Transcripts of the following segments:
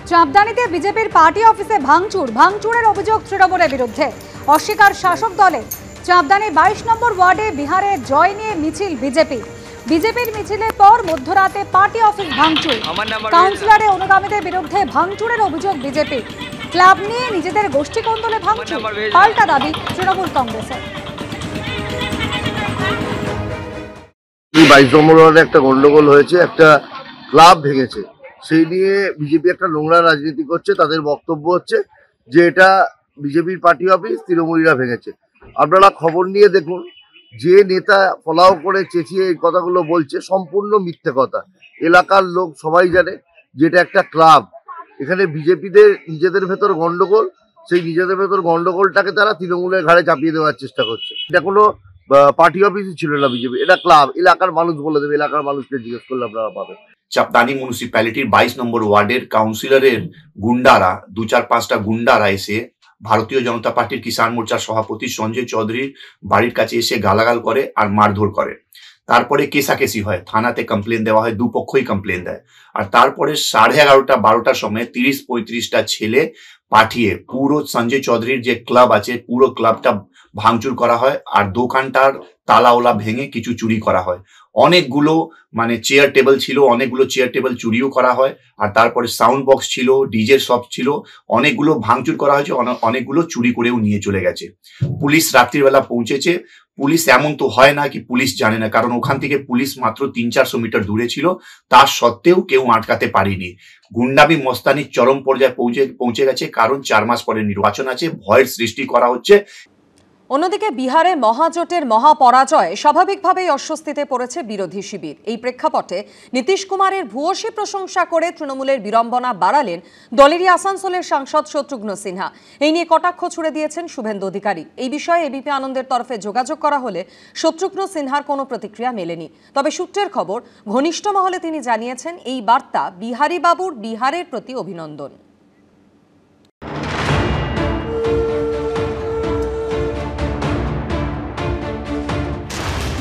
চাঁদদানিতে বিজেপির পার্টি অফিসে ভাঙচুরের অভিযোগ তৃণমূলের বিরুদ্ধে। অস্বীকার শাসক দলের। চাঁদদানি 22 নম্বর ওয়ার্ডে বিহারে জয় নিয়ে মিছিল বিজেপির মিছিলের পর মধ্যরাতে পার্টি অফিস ভাঙচুর। কাউন্সিলরের অনুগামীদের বিরুদ্ধে ভাঙচুরের অভিযোগ বিজেপি। ক্লাব নিয়ে নিজেদের গোষ্ঠী কোন্দলে ভাঙচুর, পাল্টা দাবি তৃণমূল কংগ্রেসের। 22 নম্বর ওয়ার্ডে একটা গন্ডগোল হয়েছে, একটা ক্লাব ভেঙেছে, সেই নিয়ে বিজেপি একটা নোংরা রাজনীতি করছে। তাদের বক্তব্য হচ্ছে যে এটা বিজেপির পার্টি অফিস, তৃণমূলীরা ভেঙেছে। আপনারা খবর নিয়ে দেখুন, যে নেতা ফলাও করে চেঁচিয়ে এই কথাগুলো বলছে সম্পূর্ণ মিথ্যে কথা। এলাকার লোক সবাই জানে যেটা একটা ক্লাব। এখানে বিজেপিদের নিজেদের ভেতর গন্ডগোল, সেই নিজেদের ভেতর গন্ডগোলটাকে তারা তৃণমূলের ঘাড়ে চাপিয়ে দেওয়ার চেষ্টা করছে। এটা কোনো পার্টি অফিসই ছিল না বিজেপি, এটা ক্লাব। এলাকার মানুষ বলে দেবে, এলাকার মানুষকে জিজ্ঞেস করলে আপনারা পাবেন। চাঁদদানি মিউনিসিপ্যালিটির 22 নম্বর ওয়ার্ডের কাউন্সিলরের গুন্ডারা, 2-4-5টা গুন্ডারা এসে ভারতীয় জনতা পার্টির কিষাণ মোর্চার সভাপতি সঞ্জয় চৌধুরীর বাড়ির কাছে এসে গালাগাল করে আর মারধর করে। তারপরে কেসাকেসি হয়, থানাতে কমপ্লেন দেওয়া হয়, দুপক্ষই কমপ্লেন দেয়। আর তারপরে 11:30-12টার সময় 30-35টা ছেলে পাঠিয়ে পুরো সঞ্জয় চৌধুরীর যে ক্লাব আছে পুরো ক্লাবটা ভাঙচুর করা হয়। আর দোকানটার তালাওলা ভেঙে কিছু চুরি করা হয়। অনেকগুলো চেয়ার টেবিল ছিল, অনেকগুলো চেয়ার টেবিল চুরিও করা হয়। আর তারপরে সাউন্ড বক্স ছিল, ডিজে শপ ছিল, অনেকগুলো ভাঙচুর করা হয়েছে, অনেকগুলো চুরি করেও নিয়ে চলে গেছে। পুলিশ রাত্রিবেলা পৌঁছেছে। পুলিশ এমন তো হয় না কি পুলিশ জানে না, কারণ ওখান থেকে পুলিশ মাত্র 300-400 মিটার দূরে ছিল। তার সত্ত্বেও কেউ আটকাতে পারেনি। গুন্ডামি মস্তানির চরম পর্যায়ে পৌঁছে গেছে, কারণ 4 মাস পরে নির্বাচন আছে, ভয়ের সৃষ্টি করা হচ্ছে। অন্যদিকে বিহারে মহাজোটের মহাপরাজয় স্বাভাবিকভাবেই অস্বস্তিতে পড়েছে বিরোধী শিবির। এই প্রেক্ষাপটে নীতিশ কুমারের ভূয়সী প্রশংসা করে তৃণমূলের বিড়ম্বনা বাড়ালেন দলেরই আসানসোলের সাংসদ শত্রুঘ্ন সিনহা। এই নিয়ে কটাক্ষ ছুড়ে দিয়েছেন শুভেন্দু অধিকারী। এই বিষয়ে এবিপি আনন্দের তরফে যোগাযোগ করা হলে শত্রুঘ্ন সিনহার কোনো প্রতিক্রিয়া মেলেনি। তবে সূত্রের খবর, ঘনিষ্ঠ মহলে তিনি জানিয়েছেন এই বার্তা বিহারী বাবুর বিহারের প্রতি অভিনন্দন।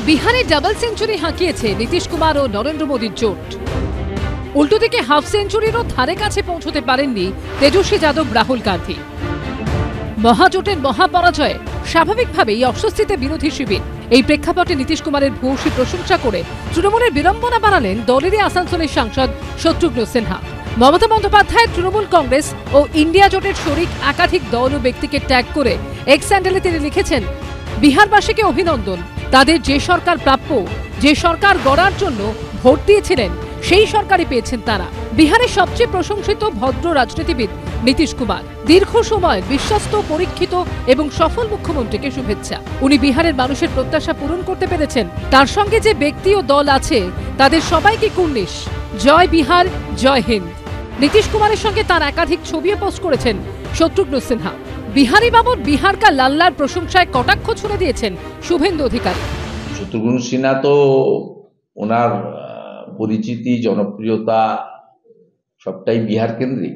বিহারে ডাবল সেঞ্চুরি হাঁকিয়েছে নীতিশ কুমার ও নরেন্দ্র মোদীর জোট। উল্টো দিকে হাফ সেঞ্চুরিরও ধারে কাছে পৌঁছতে পারেননি তেজস্বী যাদব, রাহুল গান্ধী। মহাজোটের মহাপরাজয়ে স্বাভাবিকভাবেই অস্বস্তিতে বিরোধী শিবির। এই প্রেক্ষাপটে নীতিশ কুমারের ভূয়সী প্রশংসা করে তৃণমূলের বিড়ম্বনা বাড়ালেন দলেরই আসানসোলের সাংসদ শত্রুঘ্ন সিনহা। মমতা বন্দ্যোপাধ্যায়, তৃণমূল কংগ্রেস ও ইন্ডিয়া জোটের শরিক একাধিক দল ও ব্যক্তিকে ট্যাগ করে এক্স হ্যান্ডেলে তিনি লিখেছেন, বিহারবাসীকে অভিনন্দন। তাদের যে সরকার প্রাপ্য, যে সরকার গড়ার জন্য ভোট দিয়েছিলেন, সেই সরকারই পেয়েছেন তারা। বিহারের সবচেয়ে প্রশংসিত ভদ্র রাজনীতিবিদ নীতিশ কুমার দীর্ঘ সময় বিশ্বস্ত, পরীক্ষিত এবং সফল মুখ্যমন্ত্রীকে শুভেচ্ছা। উনি বিহারের মানুষের প্রত্যাশা পূরণ করতে পেরেছেন। তার সঙ্গে যে ব্যক্তি ও দল আছে তাদের সবাইকে কুর্নিশ। জয় বিহার, জয় হিন্দ। নীতিশ কুমারের সঙ্গে তার একাধিক ছবিও পোস্ট করেছেন শত্রুঘ্ন সিনহা। বিহারী বাবুর বিহার কা লাল্লার প্রশংসায় কটাক্ষ ছুড়ে দিয়েছেন শুভেন্দু অধিকারী। শত্রুঘ্ন সিনহা তো ওনার পরিচিতি, জনপ্রিয়তা সবটাই বিহার কেন্দ্রিক।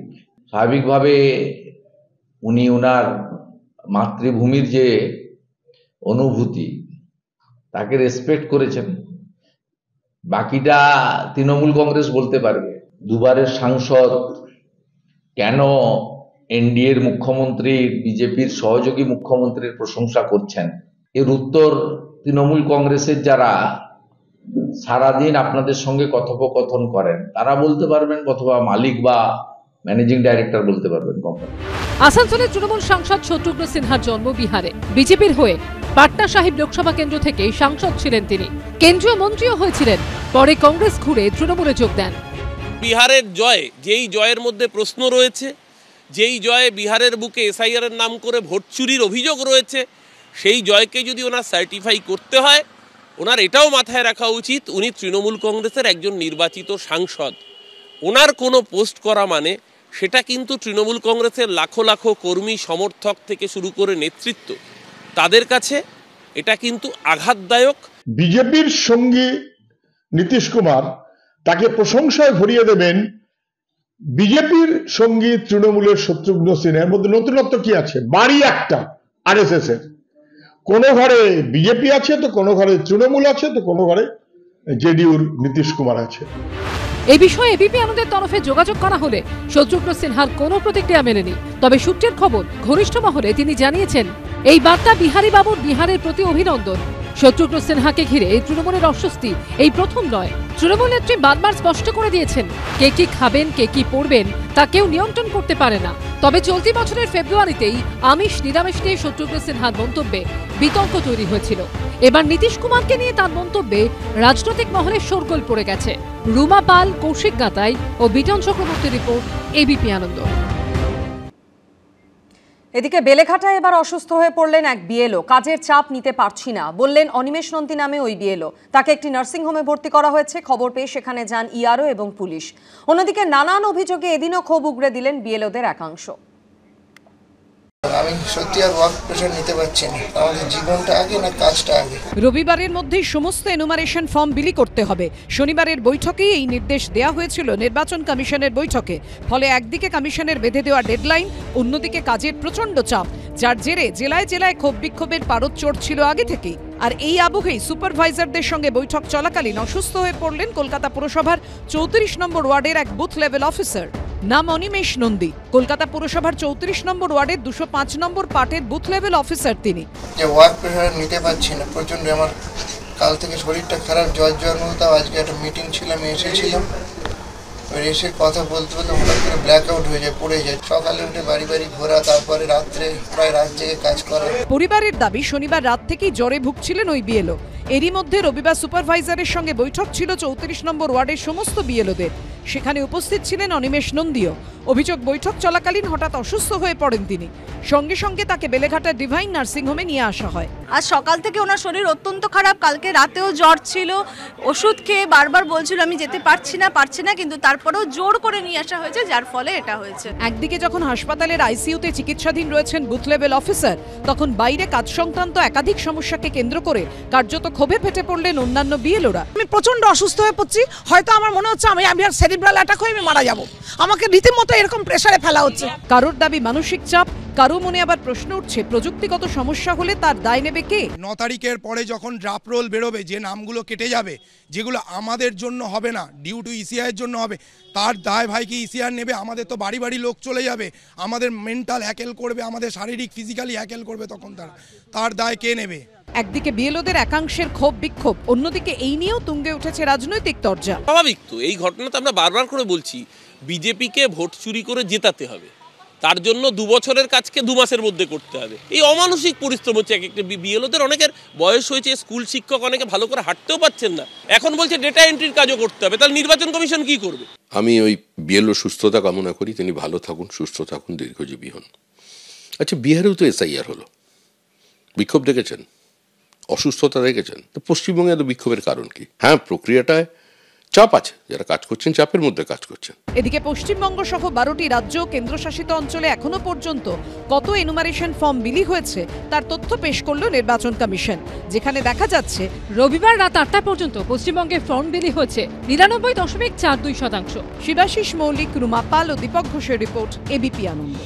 স্বাভাবিকভাবে উনি ওনার মাতৃভূমির যে অনুভূতি তাকে রেসপেক্ট করেছেন। বাকিটা তৃণমূল কংগ্রেস বলতে পারবে। দুবারের সাংসদ কেন এনডিএর মুখ্যমন্ত্রীর, বিজেপির সহযোগী মুখ্যমন্ত্রীর প্রশংসা করছেন, এর উত্তর তৃণমূল কংগ্রেসের যারা সারাদিন আপনাদের সঙ্গে কথোপকথন করেন তারা বলতে পারবেন, অথবা মালিক বা ম্যানেজিং ডাইরেক্টর বলতে পারবেন কোম্পানি। আসানসোলের তৃণমূল সাংসদ শত্রুঘ্ন সিনহার জন্ম বিহারে। বিজেপির হয়ে পাটনা সাহিব লোকসভা কেন্দ্র থেকে সাংসদ ছিলেন তিনি। কেন্দ্রীয় মন্ত্রীও হয়েছিলেন। পরে কংগ্রেস ঘুরে তৃণমূলে যোগ দেন। বিহারের জয়, যেই জয়ের মধ্যে প্রশ্ন রয়েছে, যেই জয়ে বিহারের বুকে এসআইআর এর নাম করে ভোট চুরির অভিযোগ রয়েছে, সেই জয়কে যদি ওনার সার্টিফাই করতে হয়, ওনার এটাও মাথায় রাখা উচিত উনি তৃণমূল কংগ্রেসের একজন নির্বাচিত সাংসদ। ওনার কোনো পোস্ট করা মানে সেটা কিন্তু তৃণমূল কংগ্রেসের লাখো লাখো কর্মী, সমর্থক থেকে শুরু করে নেতৃত্ব, তাদের কাছে এটা কিন্তু আঘাতদায়ক। বিজেপির সঙ্গে নীতিশ কুমার তাকে প্রশংসায় ভরিয়ে দেবেন। বিজেপির সঙ্গে তৃণমূলের শত্রুঘ্ন সিনহার মধ্যে নতুনত্ব কি আছে? বাড়ি একটা আরএসএস এর। কোনো ঘরে বিজেপি আছে, তো কোনো ঘরে তৃণমূল আছে, তো কোনো ঘরে জেডিইউর নীতিশ কুমার আছে। এই বিষয়ে এবিপি আনন্দের তরফে যোগাযোগ করা হলে শত্রুঘ্ন সিনহার কোনো প্রতিক্রিয়া মেলেনি। তবে সূত্রের খবর, ঘনিষ্ঠ মহলে তিনি জানিয়েছেন এই বার্তা বিহারী বাবুর বিহারের প্রতি অভিনন্দন। শত্রুঘ্ন সিনহাকে ঘিরে তৃণমূলের অস্বস্তি এই প্রথম নয়। তৃণমূল নেত্রী বারবার স্পষ্ট করে দিয়েছেন, কে কি খাবেন, কে কি পড়বেন তা কেউ নিয়ন্ত্রণ করতে পারে না। তবে চলতি বছরের ফেব্রুয়ারিতেই আমিষ নিরামিষ নিয়ে শত্রুঘ্ন সিনহার মন্তব্যে বিতর্ক তৈরি হয়েছিল। এবার নীতিশ কুমারকে নিয়ে তার মন্তব্যে রাজনৈতিক মহলে শোরগোল পড়ে গেছে। রুমা পাল, কৌশিক গাতাই ও বিটন চক্রবর্তীর রিপোর্ট, এবিপি আনন্দ। এদিকে বেলেঘাটায় এবার অসুস্থ হয়ে পড়লেন এক বিএলও। কাজের চাপ নিতে পারছি না বললেন অনিমেষ নন্দী নামে ওই বিএলও। তাকে একটি নার্সিংহোমে ভর্তি করা হয়েছে। খবর পেয়ে সেখানে যান ইআরও এবং পুলিশ। অন্যদিকে নানান অভিযোগে এদিনও ক্ষোভ উগড়ে দিলেন বিএলওদের একাংশ। আমি সত্যি আর ওয়ার্ক প্রেশার নিতে পারছি না। আমাদের জীবনটা আগে না কাজটা আগে। রবিবারের মধ্যেই সমস্ত এনুমারেশন ফর্ম বিলি করতে হবে। শনিবারের বৈঠকেই এই নির্দেশ দেওয়া হয়েছিল নির্বাচন কমিশনের বৈঠকে। ফলে একদিকে কমিশনের বেঁধে দেওয়া ডেডলাইন, অন্যদিকে কাজের প্রচণ্ড চাপ, যার জেরে জেলায় জেলায় ক্ষোভ বিক্ষোভের পারদ চড়ছিল আগে থেকেই। আর এই আবহেই সুপারভাইজারদের সঙ্গে বৈঠক চলাকালীন অসুস্থ হয়ে পড়লেন কলকাতা পুরসভার 34 নম্বর ওয়ার্ডের এক বুথ লেভেল অফিসার, নাম অনিমেষ নন্দী। কলকাতা পুরসভার 34 নম্বর ওয়ার্ডের 205 নম্বর পার্টের বুথ লেভেল অফিসার তিনি। যে ওয়ার্ক প্রেশার নিতে পারছি না, প্রচন্ড আমার কাল থেকে শরীরটা খারাপ, জ্বর মতো। আজকে একটা মিটিং ছিল, আমি এসেছিলাম। এসে কথা বলতে বলতে হঠাৎ করে ব্ল্যাক আউট হয়ে যায়, পড়ে যায়। সকালে উঠে বাড়ি বাড়ি ঘোরা, তারপরে রাত্রে প্রায় রাত জেগে কাজ করা। পরিবারের দাবি, শনিবার রাত থেকেই জ্বরে ভুগছিলেন ওই বিএলও। এরই মধ্যে রবিবার সুপারভাইজারের সঙ্গে বৈঠক ছিল 34 নম্বর ওয়ার্ডের সমস্ত বিএলওদের। সেখানে উপস্থিত ছিলেন অনিমেষ নন্দীও। অভিযোগ, বৈঠক চলাকালীন হঠাৎ অসুস্থ হয়ে পড়েন তিনি। সঙ্গে সঙ্গে তাকে বেলেঘাটার ডিভাইন নার্সিংহোমে নিয়ে আসা হয়। আজ সকাল থেকে ওনার শরীর অত্যন্ত খারাপ। কালকে রাতেও জ্বর ছিল, ওষুধ খেয়ে বারবার বলছিল আমি যেতে পারছি না, কিন্তু তারপরেও জোর করে নিয়ে আসা হয়েছে, যার ফলে এটা হয়েছে। একদিকে যখন হাসপাতালের আইসিইউতে চিকিৎসাধীন রয়েছেন বুথ লেভেল অফিসার, তখন বাইরে কাজ সংক্রান্ত একাধিক সমস্যাকে কেন্দ্র করে কার্যত ক্ষোভে ফেটে পড়লেন অন্যান্য বিএলওরা। আমি প্রচন্ড অসুস্থ হয়ে পড়ছি, হয়তো আমার মনে হচ্ছে আমি সেরিব্রাল অ্যাটাক হয়ে আমি মারা যাব। আমাকে রীতিমতো এরকম প্রেসারে ফেলা হচ্ছে। কারোর দাবি মানসিক চাপ, কারো মনে আবার প্রশ্ন উঠছে প্রযুক্তিগত সমস্যা হলে তার দায় নেবে কে। 9 তারিখের পরে যখন ড্রাফট রোল বেরোবে, যে নামগুলো কেটে যাবে, যেগুলো আমাদের জন্য হবে না, ডিউ টু ইসিআর জন্য হবে, তার দায় ভাই কি ইসিআর নেবে? আমাদের তো বাড়ি বাড়ি লোক চলে যাবে, আমাদের মেন্টাল হ্যাকেল করবে, আমাদের শারীরিক ফিজিক্যালি হ্যাকেল করবে, তখন তার দায় কে নেবে? একদিকে বিএলওদের একাংশের ক্ষোভ বিক্ষোভ, অন্যদিকে এই নিয়েও তুঙ্গে উঠেছে রাজনৈতিক তরজা। স্বাভাবিক তো, এই ঘটনা তো আমরা বারবার করে বলছি, বিজেপিকে ভোট চুরি করে জেতাতে হবে। তার জন্য 2 বছরের কাজকে 2 মাসের মধ্যে করতে হবে। এই অমানসিক পরিশ্রম হচ্ছে এক একটা বিএলওদের। অনেকের বয়স হয়েছে, স্কুল শিক্ষক, অনেকে ভালো করে হাঁটতেও পাচ্ছেন না, এখন বলছে ডেটা এন্ট্রির কাজও করতে হবে। তাহলে নির্বাচন কমিশন কি করবে? আমি ওই বিএলও সুস্থতা কামনা করি, তিনি ভালো থাকুন, সুস্থ থাকুন, দীর্ঘজীবী হন। আচ্ছা, বিহারেও তো এসআইআর হলো, বিক্ষোভ দেখেছেন, অসুস্থতা দেখেছেন, তো পশ্চিমবঙ্গে এত বিক্ষোভের কারণ কি? হ্যাঁ, প্রক্রিয়াটায় চাপ আছে, যারা কাজ করছেন চাপের মধ্যে কাজ করছেন। এদিকে পশ্চিমবঙ্গ সহ 12টি রাজ্য কেন্দ্রশাসিত অঞ্চলে এখনো পর্যন্ত কত এনুমারেশন ফর্ম বিলি হয়েছে তার তথ্য পেশ করল নির্বাচন কমিশন, যেখানে দেখা যাচ্ছে রবিবার রাত 8টা পর্যন্ত পশ্চিমবঙ্গে ফর্ম বিলি হয়েছে 99.42%। শিবাশিস মৌলিক, রুমা পাল ও দীপক ঘোষের রিপোর্ট, এবিপি আনন্দ।